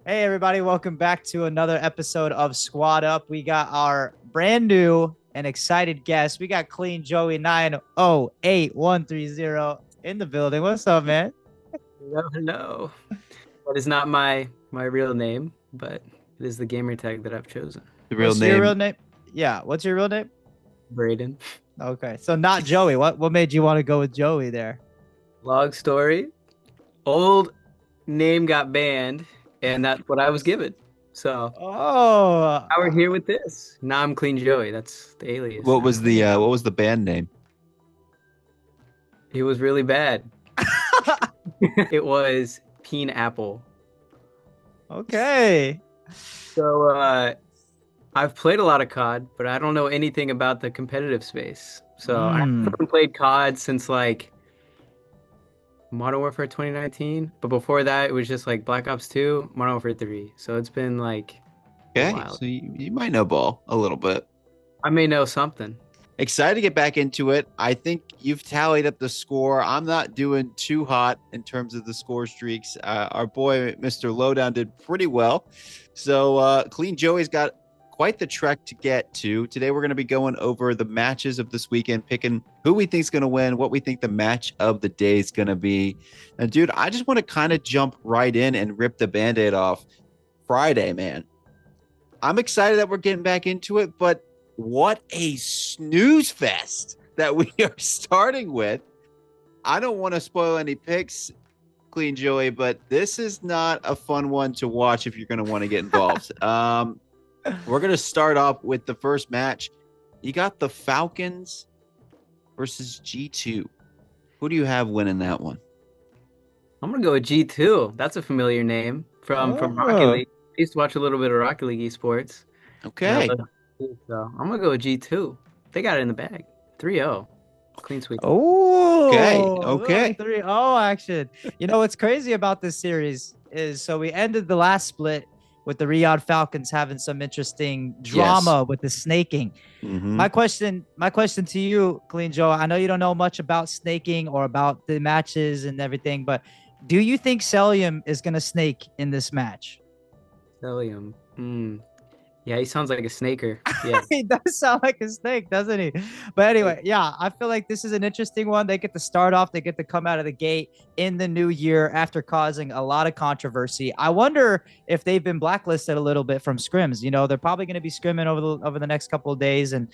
Hey, everybody, welcome back to another episode of Squad Up. We got our brand new and excited guest. We got Clean Joey 908130 in the building. What's up, man? No, no. That is not my real name, but it is the gamer tag that I've chosen. The real What's your real name. name? Yeah, what's your real name? Braden. Okay, so not Joey. What made you want to go with Joey there? Long story. Old name got banned, and that's what I was given. So Oh, now we're here with this. Now I'm Clean Joey. That's the alias What now. was the band name? It was really bad. It was Peen Apple. okay. So I've played a lot of COD, but I don't know anything about the competitive space. So I Mm. haven't played COD since like Modern Warfare 2019, but before that it was just like Black Ops 2, Modern Warfare 3. So it's been like a Okay, while. so you might know ball a little bit. I may know something. Excited to get back into it. I think you've tallied up the score. I'm not doing too hot in terms of the score streaks. Our boy, Mr. Lowdown, did pretty well. So Clean Joey's got quite the trek to get to. Today, we're going to be going over the matches of this weekend, picking who we think is going to win, what we think the match of the day is going to be. And, dude, I just want to kind of jump right in and rip the Band-Aid off. Friday, man. I'm excited that we're getting back into it, but what a snooze fest that we are starting with. I don't want to spoil any picks, Clean Joey, but this is not a fun one to watch if you're going to want to get involved. We're going to start off with the first match. You got the Falcons versus G2. Who do you have winning that one? I'm gonna go with G2. That's a familiar name from Rocket Oh, League. I used to watch a little bit of Rocket League esports. And I Okay. love it, so I'm gonna go with G2. They got it in the bag. 3-0. Clean sweep. Okay. oh, little Okay. 3-0 action. You know what's crazy about this series is so we ended the last split with the Riyadh Falcons having some interesting Yes. drama with the snaking. Mm-hmm. My question to you, Clean Joe, I know you don't know much about snaking or about the matches and everything, but do you think Celium is gonna snake in this match? Helium. Yeah, he sounds like a snaker. Yeah. He does sound like a snake, doesn't he? But anyway, yeah, I feel like this is an interesting one. They get to start off, they get to come out of the gate in the new year after causing a lot of controversy. I wonder if they've been blacklisted a little bit from scrims. You know, they're probably going to be scrimming over the next couple of days, and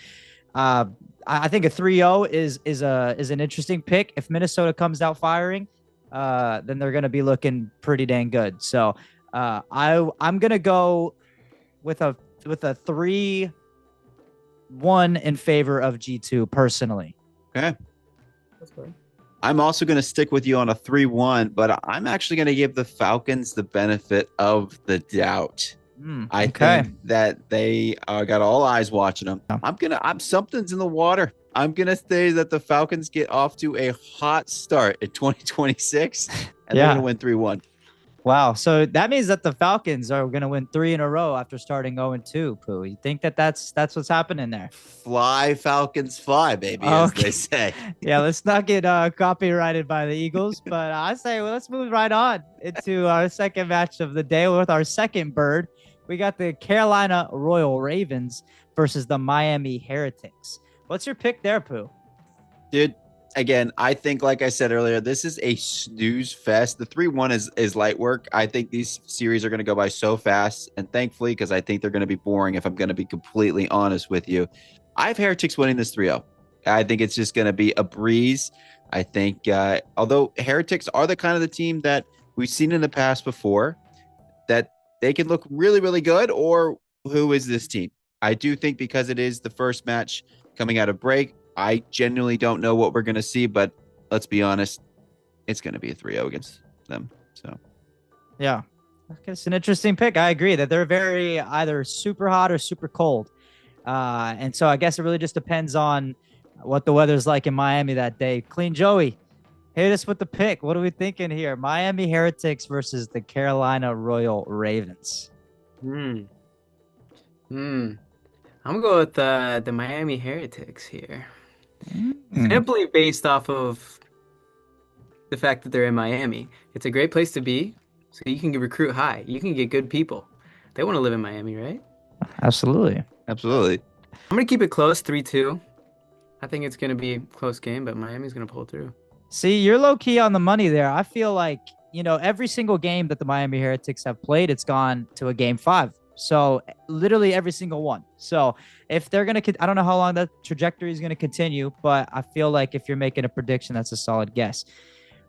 uh, I think a 3-0 is an interesting pick. If Minnesota comes out firing, then they're going to be looking pretty dang good. So I'm going to go with a 3-1 in favor of G2 personally. Okay. That's fine. I'm also going to stick with you on a 3-1, but I'm actually going to give the Falcons the benefit of the doubt. I Okay. think that they got all eyes watching them. I'm something's in the water. I'm going to say that the Falcons get off to a hot start in 2026 and they're going to Yeah. win 3-1. Wow. So that means that the Falcons are going to win 3 in a row after starting 0-2. Pooh, you think that that's what's happening there? Fly Falcons fly, baby, as Okay. they say. Yeah, let's not get copyrighted by the Eagles, but I say well, let's move right on into our second match of the day with our second bird. We got the Carolina Royal Ravens versus the Miami Heretics. What's your pick there, Pooh? Dude, again, I think, like I said earlier, this is a snooze fest. The 3-1 is light work. I think these series are going to go by so fast. And thankfully, because I think they're going to be boring, if I'm going to be completely honest with you, I have Heretics winning this 3-0. I think it's just going to be a breeze. I think, although Heretics are the kind of the team that we've seen in the past before, that they can look really, really good, or who is this team? I do think because it is the first match coming out of break, I genuinely don't know what we're going to see, but let's be honest, it's going to be a 3-0 against them. So, Yeah. Okay, it's an interesting pick. I agree that they're very either super hot or super cold. And so I guess it really just depends on what the weather's like in Miami that day. Clean Joey, hit us with the pick. What are we thinking here? Miami Heretics versus the Carolina Royal Ravens. Hmm. Hmm. I'm gonna go with the Miami Heretics here. Mm. Simply based off of the fact that they're in Miami. It's a great place to be. So you can recruit high. You can get good people. They want to live in Miami, right? Absolutely. Absolutely. I'm gonna keep it close, 3-2. I think it's gonna be a close game, but Miami's gonna pull through. See, you're low key on the money there. I feel like, every single game that the Miami Heretics have played, it's gone to a game 5. So literally every single one. So if they're going to, I don't know how long that trajectory is going to continue, but I feel like if you're making a prediction, that's a solid guess.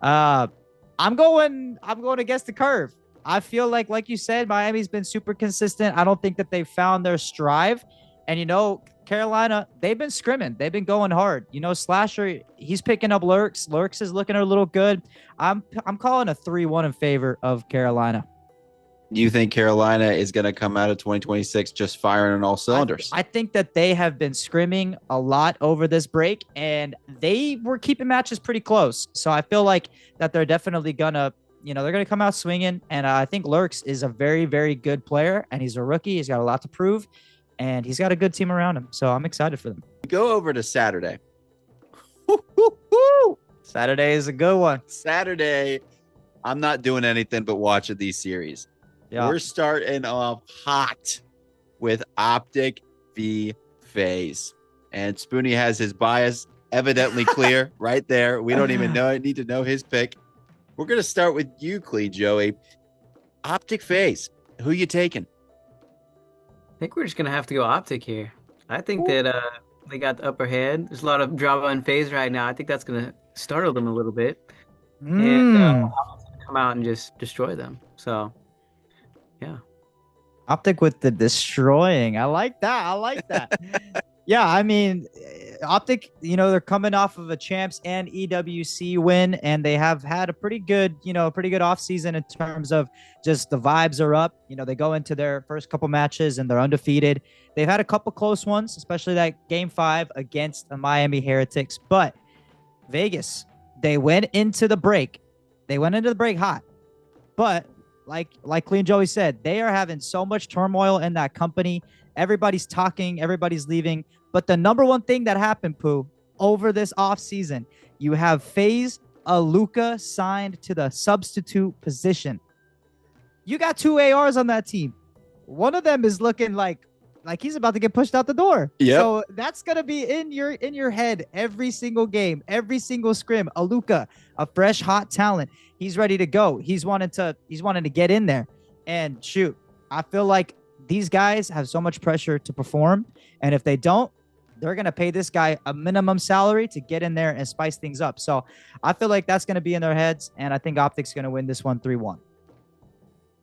I'm going against the curve. I feel like you said, Miami's been super consistent. I don't think that they've found their strive. And Carolina, they've been scrimming. They've been going hard. Slasher, he's picking up Lurks. Lurks is looking a little good. I'm calling a 3-1 in favor of Carolina. You think Carolina is going to come out of 2026 just firing on all cylinders? I think that they have been scrimming a lot over this break, and they were keeping matches pretty close. So I feel like that they're definitely gonna, they're gonna come out swinging. And I think Lurks is a very, very good player, and he's a rookie. He's got a lot to prove, and he's got a good team around him. So I'm excited for them. Go over to Saturday. Saturday is a good one. Saturday, I'm not doing anything but watching these series. Yeah. We're starting off hot with Optic v FaZe. And Spoonie has his bias evidently clear right there. We don't even need to know his pick. We're going to start with you, CleanJoey. Optic FaZe. Who you taking? I think we're just going to have to go Optic here. I think that they got the upper hand. There's a lot of drama in FaZe right now. I think that's going to startle them a little bit. And Optic's going to come out and just destroy them. So... yeah. Optic with the destroying. I like that. Yeah, I mean, Optic, they're coming off of a champs and EWC win, and they have had a pretty good offseason in terms of just the vibes are up. They go into their first couple matches and they're undefeated. They've had a couple close ones, especially that game 5 against the Miami Heretics. But Vegas, they went into the break hot. But like CleanJoey said, they are having so much turmoil in that company. Everybody's talking, everybody's leaving. But the number one thing that happened, Pooh, over this offseason, you have FaZe Aluka signed to the substitute position. You got 2 ARs on that team. One of them is looking like he's about to get pushed out the door. Yep. So that's gonna be in your head every single game, every single scrim. Aluka, a fresh hot talent. He's ready to go. He's wanting to get in there. And shoot, I feel like these guys have so much pressure to perform. And if they don't, they're gonna pay this guy a minimum salary to get in there and spice things up. So I feel like that's gonna be in their heads, and I think Optic's gonna win this one 3-1.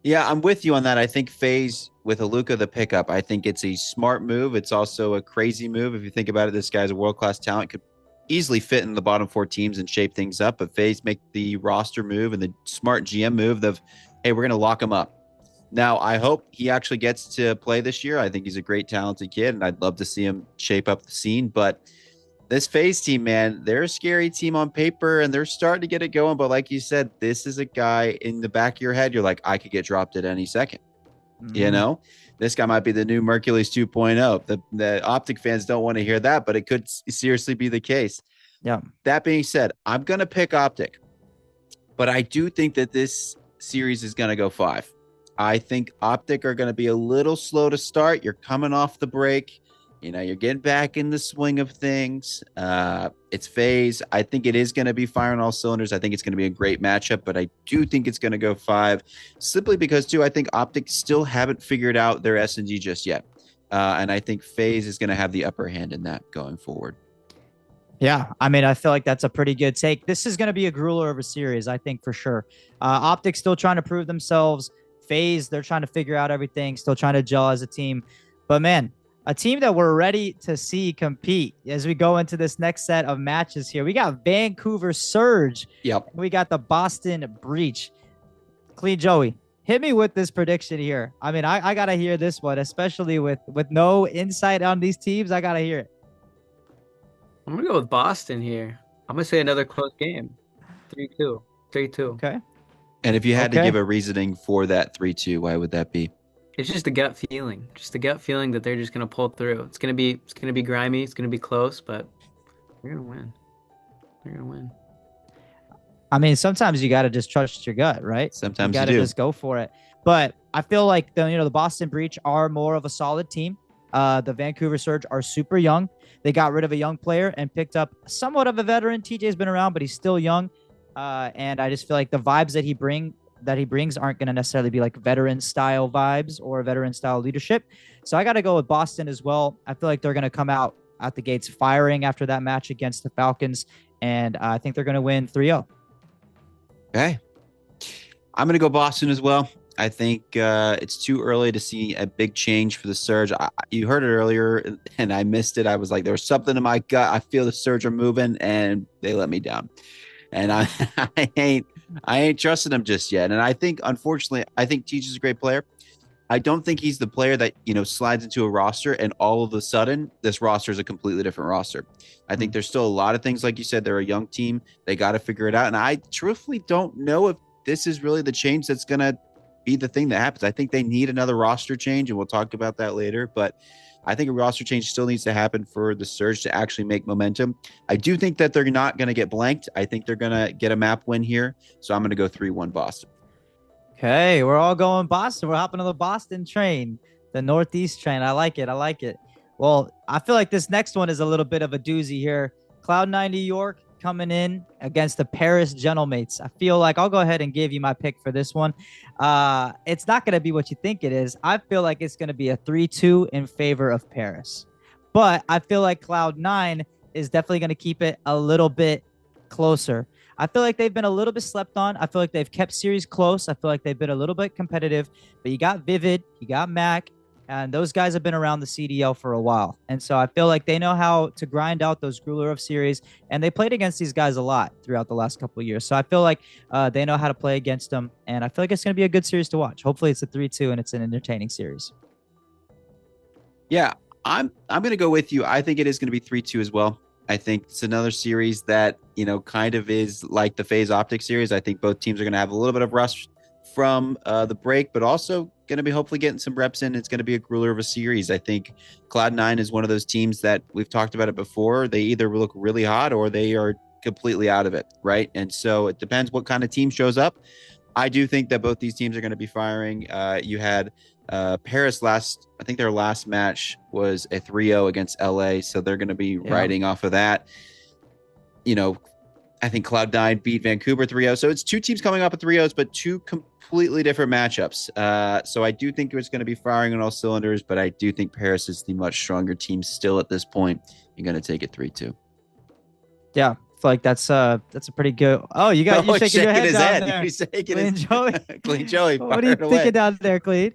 Yeah, I'm with you on that. I think FaZe with Aluka, the pickup, I think it's a smart move. It's also a crazy move. If you think about it, this guy's a world-class talent, could easily fit in the bottom 4 teams and shape things up. But FaZe make the roster move and the smart GM move of, hey, we're going to lock him up. Now, I hope he actually gets to play this year. I think he's a great, talented kid, and I'd love to see him shape up the scene. But this FaZe team, man, they're a scary team on paper, and they're starting to get it going. But like you said, this is a guy in the back of your head. You're like, I could get dropped at any second. Mm-hmm. This guy might be the new Mercules 2.0. The Optic fans don't want to hear that, but it could seriously be the case. Yeah. That being said, I'm going to pick Optic, but I do think that this series is going to go 5. I think Optic are going to be a little slow to start. You're coming off the break. You're getting back in the swing of things. It's FaZe. I think it is going to be firing all cylinders. I think it's going to be a great matchup, but I do think it's going to go 5 simply because, too, I think Optic still haven't figured out their S&G just yet. And I think FaZe is going to have the upper hand in that going forward. Yeah, I mean, I feel like that's a pretty good take. This is going to be a grueler of a series, I think, for sure. Optic still trying to prove themselves. FaZe, they're trying to figure out everything, still trying to gel as a team. But, man, a team that we're ready to see compete as we go into this next set of matches here. We got Vancouver Surge. Yep. We got the Boston Breach. CleanJoey, hit me with this prediction here. I mean, I got to hear this one, especially with no insight on these teams. I got to hear it. I'm going to go with Boston here. I'm going to say another close game. 3-2. 3-2. Okay. And if you had to give a reasoning for that 3-2, why would that be? It's just a gut feeling. Just a gut feeling that they're just gonna pull through. It's gonna be grimy. It's gonna be close, but they're gonna win. They're gonna win. I mean, sometimes you got to just trust your gut, right? Sometimes you got to do. just go for it. But I feel like the Boston Breach are more of a solid team. The Vancouver Surge are super young. They got rid of a young player and picked up somewhat of a veteran. TJ's been around, but he's still young. And I just feel like the vibes that he brings aren't going to necessarily be like veteran style vibes or veteran style leadership. So I got to go with Boston as well. I feel like they're going to come out at the gates firing after that match against the Falcons. And I think they're going to win 3-0. Okay. I'm going to go Boston as well. I think it's too early to see a big change for the Surge. You heard it earlier, and I missed it. I was like, there was something in my gut. I feel the Surge are moving, and they let me down. And I ain't trusting them just yet. And I think, unfortunately, I think Teach is a great player. I don't think he's the player that, slides into a roster and all of a sudden this roster is a completely different roster. I think there's still a lot of things, like you said, they're a young team. They got to figure it out. And I truthfully don't know if this is really the change that's going to be the thing that happens. I think they need another roster change, and we'll talk about that later. But I think a roster change still needs to happen for the Surge to actually make momentum. I do think that they're not going to get blanked. I think they're going to get a map win here. So I'm going to go 3-1 Boston. Okay, we're all going Boston. We're hopping on the Boston train, the Northeast train. I like it. I like it. Well, I feel like this next one is a little bit of a doozy here. Cloud9 New York coming in against the Paris Gentlemates. I feel like I'll go ahead and give you my pick for this one. It's not going to be what you think it is. I feel like it's going to be a 3-2 in favor of Paris. But I feel like Cloud9 is definitely going to keep it a little bit closer. I feel like they've been a little bit slept on. I feel like they've kept series close. I feel like they've been a little bit competitive. But you got Vivid, you got Mac, and those guys have been around the CDL for a while. And so I feel like they know how to grind out those grueler of series. And they played against these guys a lot throughout the last couple of years. So I feel like they know how to play against them. And I feel like it's going to be a good series to watch. Hopefully it's a 3-2 and it's an entertaining series. Yeah, I'm going to go with you. I think it is going to be 3-2 as well. I think it's another series that, kind of is like the FaZe Optic series. I think both teams are going to have a little bit of rust from the break, but also going to be hopefully getting some reps in. It's going to be a grueler of a series. I think Cloud9 is one of those teams that we've talked about it before. They either look really hot or they are completely out of it, right? And so it depends what kind of team shows up. I do think that both these teams are going to be firing. You had Paris I think their last match was a 3-0 against LA. So they're going to be riding off of that. I think Cloud9 beat Vancouver 3-0. So it's two teams coming up with 3-0s, but two completely different matchups. So I do think it's going to be firing on all cylinders, but I do think Paris is the much stronger team still at this point. You're going to take it 3-2. Yeah. I feel like that's a pretty good. Oh, you're shaking your head down there. He's shaking CleanJoey. CleanJoey. What are you thinking down there, Clean?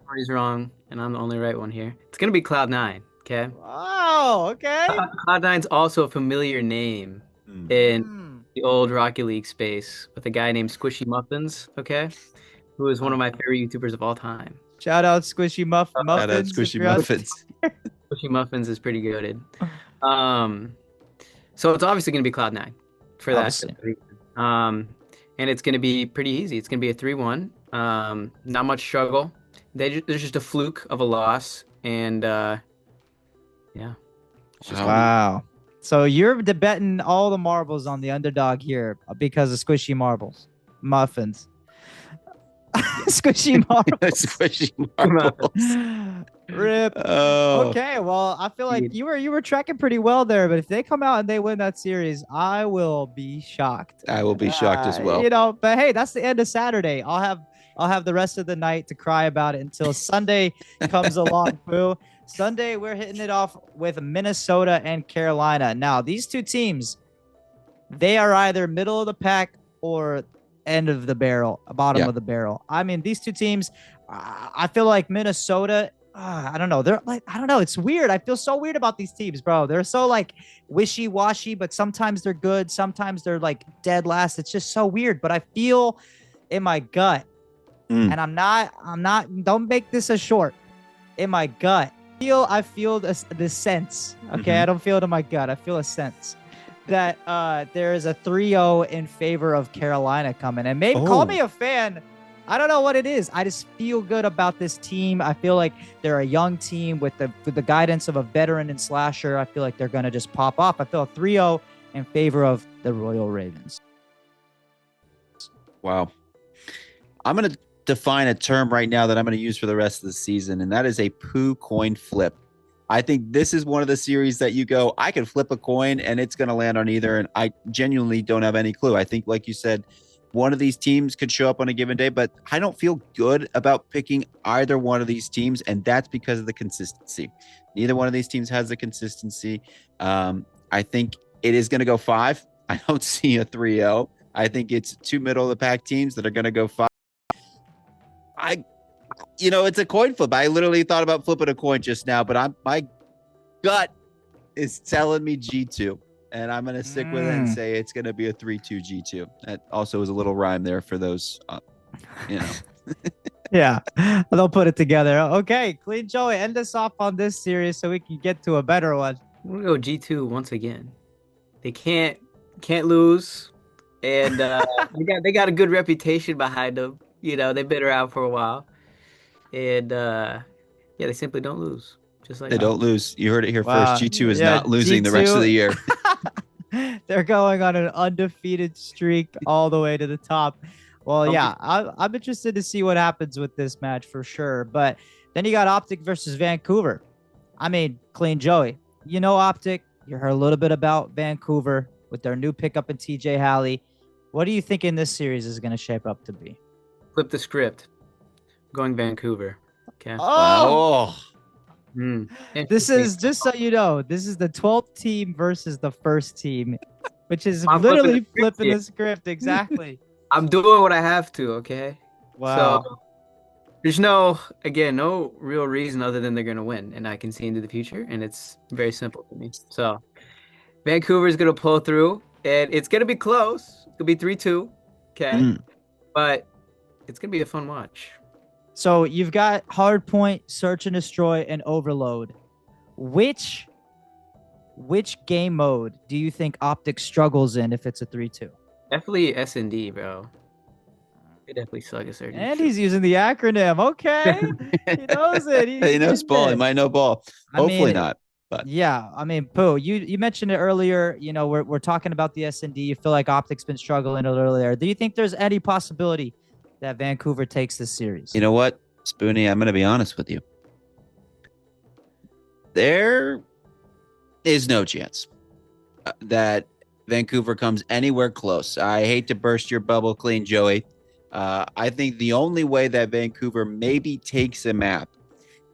Everybody's wrong, and I'm the only right one here. It's gonna be Cloud9. Okay. Wow. Okay. Cloud9's also a familiar name in the old Rocket League space with a guy named Squishy Muffins. Okay, who is one of my favorite YouTubers of all time. Shout out Squishy Muffins. Shout out Squishy Muffins. Squishy Muffins is pretty goated. So it's obviously going to be Cloud9 for that. And it's going to be pretty easy. It's going to be a 3-1. Not much struggle. There's just a fluke of a loss. And yeah. Wow. So you're betting all the marbles on the underdog here because of Squishy Muffins. Squishy marbles. Squishy marbles. Rip. Oh. Okay, well, I feel like you were tracking pretty well there, but if they come out and they win that series, I will be shocked. I will be shocked as well. But hey, that's the end of Saturday. I'll have the rest of the night to cry about it until Sunday comes along. Boo. Sunday, we're hitting it off with Minnesota and Carolina. Now, these two teams, they are either middle of the pack or end of the barrel, bottom of the barrel. I mean, these two teams, I feel like Minnesota, I don't know. They're like, I don't know. It's weird. I feel so weird about these teams, bro. They're so like wishy-washy, but sometimes they're good. Sometimes they're like dead last. It's just so weird. But I feel in my gut, and I'm not, don't make this a short. In my gut, I feel this sense. Okay. I don't feel it in my gut. I feel a sense that there is a 3-0 in favor of Carolina coming. And maybe call me a fan. I don't know what it is. I just feel good about this team. I feel like they're a young team with the guidance of a veteran and slasher. I feel like they're going to just pop off. I feel a 3-0 in favor of the Royal Ravens. Wow. I'm going to define a term right now that I'm going to use for the rest of the season, and that is a poo coin flip. I think this is one of the series that you go, I can flip a coin and it's going to land on either. And I genuinely don't have any clue. I think, like you said, one of these teams could show up on a given day, but I don't feel good about picking either one of these teams. And that's because of the consistency. Neither one of these teams has the consistency. I think it is going to go 5. I don't see a 3-0. I think it's 2 middle of the pack teams that are going to go 5. It's a coin flip. I literally thought about flipping a coin just now, but my gut is telling me G2, and I'm going to stick with it and say it's going to be a 3-2 G2. That also is a little rhyme there for those, Yeah, they'll put it together. Okay, Clean Joey, end us off on this series so we can get to a better one. I'm gonna go G2 once again. They can't lose, and they got a good reputation behind them. They've been around for a while, and they simply don't lose. Just like they don't lose. You heard it here first. Wow. G2 is not losing the rest of the year. They're going on an undefeated streak all the way to the top. Well, yeah, I'm interested to see what happens with this match for sure. But then you got Optic versus Vancouver. I mean, Clean Joey. You know Optic. You heard a little bit about Vancouver with their new pickup in TJ Halley. What do you think in this series is going to shape up to be? Flip the script. Going Vancouver. Okay. Oh. This is, just so you know, this is the 12th team versus the first team, which is literally flipping the script. Exactly. I'm doing what I have to, okay? Wow. So there's no real reason other than they're going to win, and I can see into the future, and it's very simple to me. So Vancouver's going to pull through, and it's going to be close. It'll be 3-2, okay? But it's going to be a fun watch. So you've got Hardpoint, Search and Destroy, and Overload. Which game mode do you think Optic struggles in if it's a 3-2? Definitely S&D, bro. They definitely suck at certain. And he's using the acronym. Okay. He knows it. He knows ball. He might know ball. Hopefully not. But yeah, I mean, Pooh, you mentioned it earlier. We're talking about the S&D. You feel like Optic's been struggling a little there. Do you think there's any possibility that Vancouver takes this series? You know what, Spoonie? I'm going to be honest with you. There is no chance that Vancouver comes anywhere close. I hate to burst your bubble, Clean Joey. I think the only way that Vancouver maybe takes a map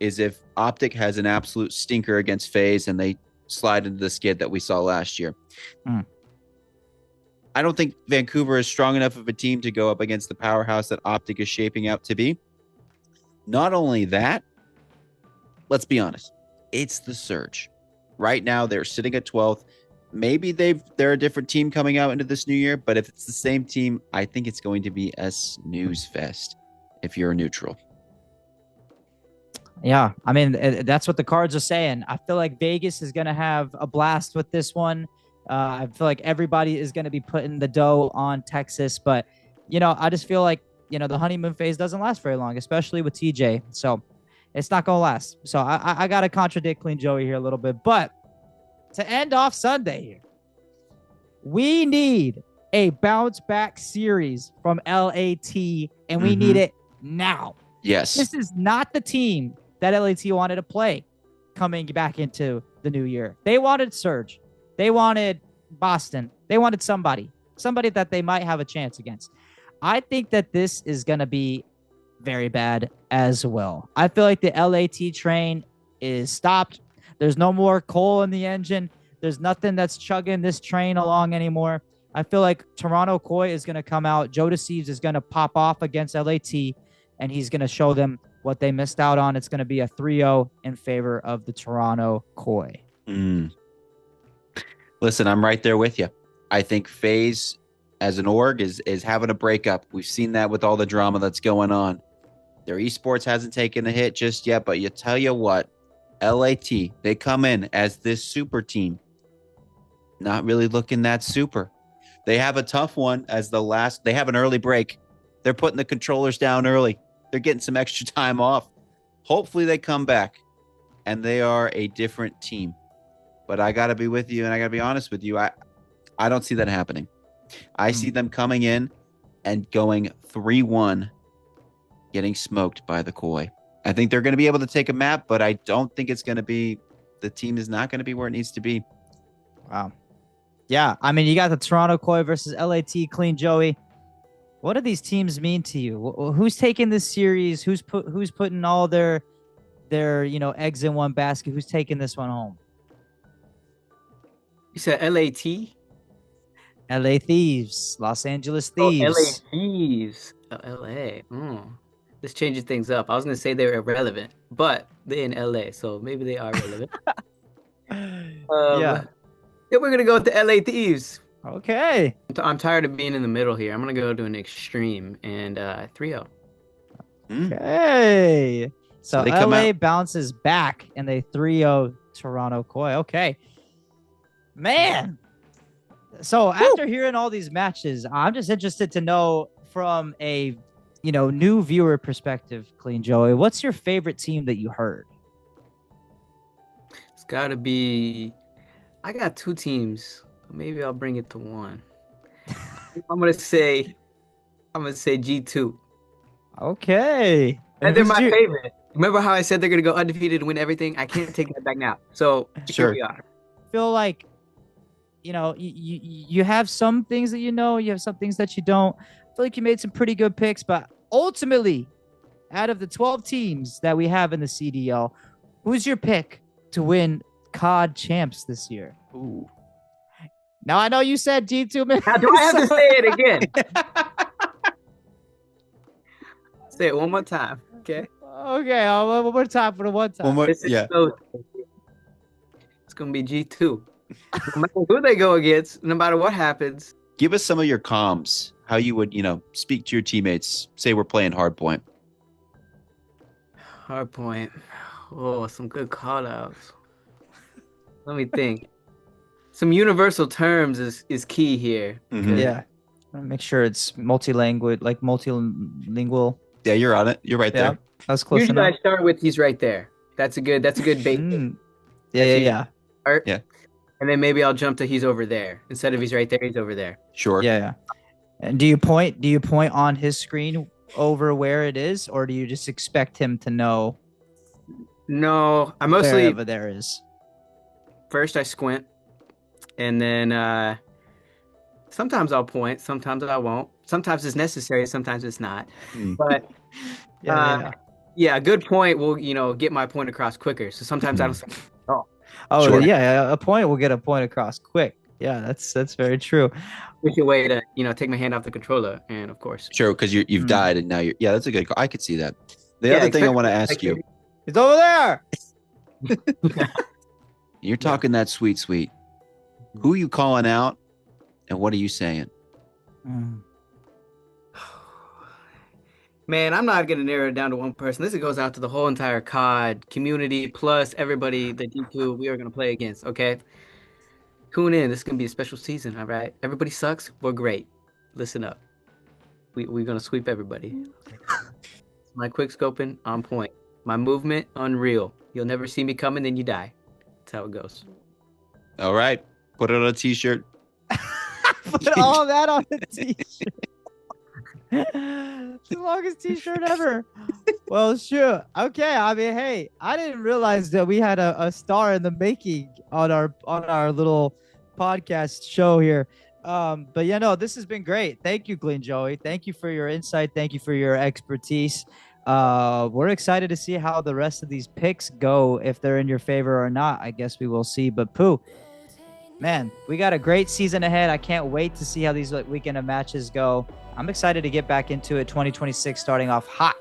is if Optic has an absolute stinker against FaZe and they slide into the skid that we saw last year. I don't think Vancouver is strong enough of a team to go up against the powerhouse that Optic is shaping out to be. Not only that, let's be honest, it's the Surge. Right now, they're sitting at 12th. Maybe they're a different team coming out into this new year, but if it's the same team, I think it's going to be a snooze fest if you're a neutral. Yeah, I mean, that's what the cards are saying. I feel like Vegas is going to have a blast with this one. I feel like everybody is going to be putting the dough on Texas, but, I just feel like, the honeymoon phase doesn't last very long, especially with TJ. So it's not going to last. So I got to contradict Clean Joey here a little bit, but to end off Sunday here, we need a bounce back series from LAT, and we need it now. Yes. This is not the team that LAT wanted to play coming back into the new year. They wanted Surge. They wanted Boston. They wanted somebody that they might have a chance against. I think that this is going to be very bad as well. I feel like the LAT train is stopped. There's no more coal in the engine. There's nothing that's chugging this train along anymore. I feel like Toronto Koi is going to come out. Joe Deceives is going to pop off against LAT, and he's going to show them what they missed out on. It's going to be a 3-0 in favor of the Toronto Koi. Listen, I'm right there with you. I think FaZe as an org is having a breakup. We've seen that with all the drama that's going on. Their esports hasn't taken a hit just yet, but you tell you what, LAT, they come in as this super team. Not really looking that super. They have a tough one as they have an early break. They're putting the controllers down early. They're getting some extra time off. Hopefully they come back and they are a different team. But I got to be with you, and I got to be honest with you. I don't see that happening. I see them coming in and going 3-1, getting smoked by the Koi. I think they're going to be able to take a map, but I don't think it's going to be, the team is not going to be where it needs to be. Wow. Yeah, I mean, you got the Toronto Koi versus LAT Clean Joey. What do these teams mean to you? Who's taking this series? Who's putting all their eggs in one basket? Who's taking this one home? You said LAT? LA Thieves, Los Angeles Oh, Thieves. LA Thieves. LA. This changes things up. I was gonna say they were irrelevant, but they're in LA, so maybe they are relevant. Yeah. Yeah, we're gonna go with the LA Thieves. Okay. I'm tired of being in the middle here. I'm gonna go to an extreme and 3-0. Okay. So they come LA out. bounces back and they 3-0 Toronto Koi. Okay. Man. So after hearing all these matches, I'm just interested to know from a new viewer perspective, Clean Joey, what's your favorite team that you heard? It's gotta be. I got 2 teams. Maybe I'll bring it to 1. I'm gonna say G2. Okay. And they're my favorite. Remember how I said they're gonna go undefeated and win everything? I can't take that back now. So Sure. here we are. I feel like you have some things that you have some things that you don't. I feel like you made some pretty good picks, but ultimately, out of the 12 teams that we have in the CDL, who's your pick to win COD champs this year? Ooh. Now I know you said G2. Now do I have to say it again? Say it one more time, okay? Okay, one more time for the one time. Yeah. It's gonna be G2. No matter who they go against, no matter what happens. Give us some of your comms, how you would, speak to your teammates. Say we're playing Hardpoint. Hardpoint. Oh, some good call outs. Let me think. Some universal terms is key here. Mhm. Yeah. Make sure it's multilingual. Yeah, you're on it. You're right there. That's close Usually enough. I start with he's right there. That's a good bait. Yeah. Start. Yeah. And then maybe I'll jump to he's over there. Instead of he's right there, he's over there. Sure. Yeah. And do you point on his screen over where it is, or do you just expect him to know? No, I mostly wherever there is. First I squint, and then sometimes I'll point, sometimes I won't. Sometimes it's necessary, sometimes it's not. But yeah, a good point will get my point across quicker. So sometimes I don't say, sure. Yeah, a point will get a point across quick. Yeah, that's very true. Which a way to take my hand off the controller, and of course. Sure, because you've died and now you're. Yeah, that's a good. I could see that. The other thing I want to ask you. He's over there. You're talking that sweet. Who are you calling out, and what are you saying? Man, I'm not gonna narrow it down to one person. This goes out to the whole entire COD community plus everybody that D2 we are gonna play against. Okay, tune in. This is gonna be a special season. All right, everybody sucks. We're great. Listen up. We're gonna sweep everybody. My quick scoping on point. My movement unreal. You'll never see me coming, then you die. That's how it goes. All right, put it on a t-shirt. Put all that on a t-shirt. The longest t-shirt ever. Well, sure. Okay. I mean, hey, I didn't realize that we had a star in the making on our little podcast show here. But this has been great. Thank you, Clean Joey. Thank you for your insight. Thank you for your expertise. We're excited to see how the rest of these picks go, if they're in your favor or not. I guess we will see. But Pooh, man, we got a great season ahead. I can't wait to see how these weekend of matches go. I'm excited to get back into it. 2026 starting off hot.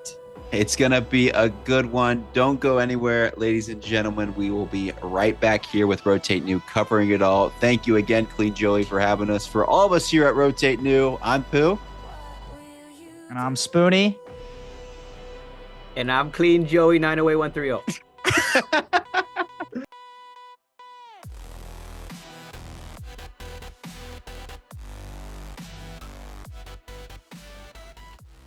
It's going to be a good one. Don't go anywhere, ladies and gentlemen. We will be right back here with Rotate New, covering it all. Thank you again, Clean Joey, for having us. For all of us here at Rotate New, I'm Pooh. And I'm Spoonie. And I'm CleanJoey908130.